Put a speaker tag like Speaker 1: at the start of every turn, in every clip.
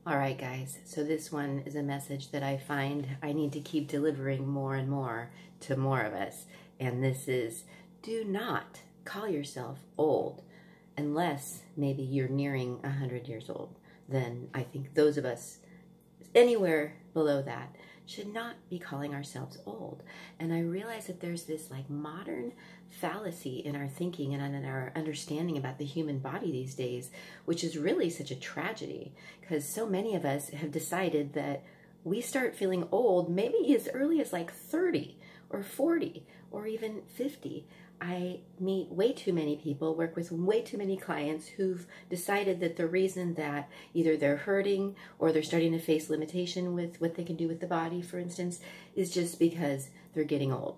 Speaker 1: All right, guys, so this one is a message that I find I need to keep delivering more and more to more of us. And this is, do not call yourself old unless maybe you're nearing 100 years old. Then I think those of us anywhere below that should not be calling ourselves old. And I realize that there's this like modern fallacy in our thinking and in our understanding about the human body these days, which is really such a tragedy because so many of us have decided that we start feeling old maybe as early as like 30 or 40 or even 50. I meet way too many people, work with way too many clients who've decided that the reason that either they're hurting or they're starting to face limitation with what they can do with the body, for instance, is just because they're getting old.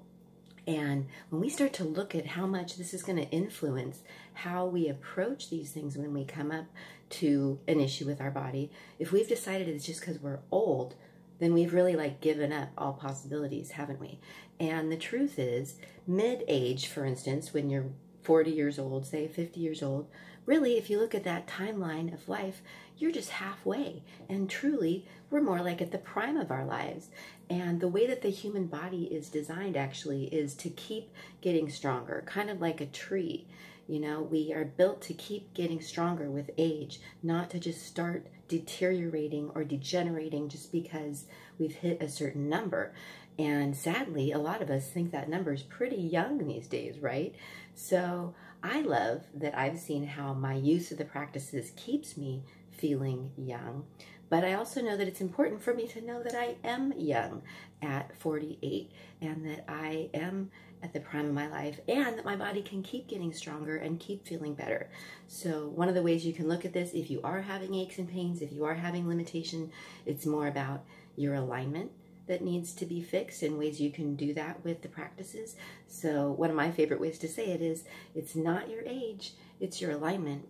Speaker 1: And when we start to look at how much this is going to influence how we approach these things when we come up to an issue with our body, if we've decided it's just because we're old, then we've really like given up all possibilities, haven't we? And the truth is, mid-age, for instance, when you're 40 years old, say 50 years old, really, if you look at that timeline of life, you're just halfway. And truly, we're more like at the prime of our lives. And the way that the human body is designed actually is to keep getting stronger, kind of like a tree. You know, we are built to keep getting stronger with age, not to just start deteriorating or degenerating just because we've hit a certain number. And sadly, a lot of us think that number is pretty young these days, right? So I love that I've seen how my use of the practices keeps me feeling young. But I also know that it's important for me to know that I am young at 48 and that I am at the prime of my life and that my body can keep getting stronger and keep feeling better. So one of the ways you can look at this, if you are having aches and pains, if you are having limitation, it's more about your alignment that needs to be fixed and ways you can do that with the practices. So one of my favorite ways to say it is, it's not your age, it's your alignment.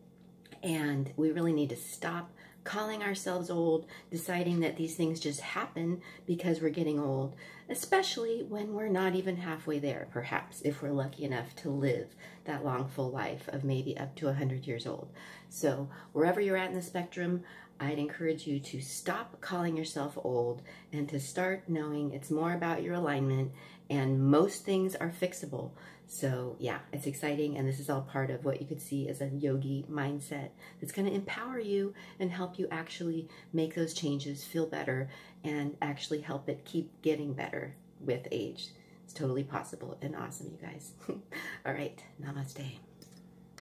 Speaker 1: And we really need to stop calling ourselves old, deciding that these things just happen because we're getting old, especially when we're not even halfway there, perhaps, if we're lucky enough to live that long, full life of maybe up to 100 years old. So wherever you're at in the spectrum, I'd encourage you to stop calling yourself old and to start knowing it's more about your alignment, and most things are fixable. So yeah, it's exciting, and this is all part of what you could see as a yogi mindset that's going to empower you and help you actually make those changes, feel better, and actually help it keep getting better with age. It's totally possible and awesome, you guys. All right, namaste.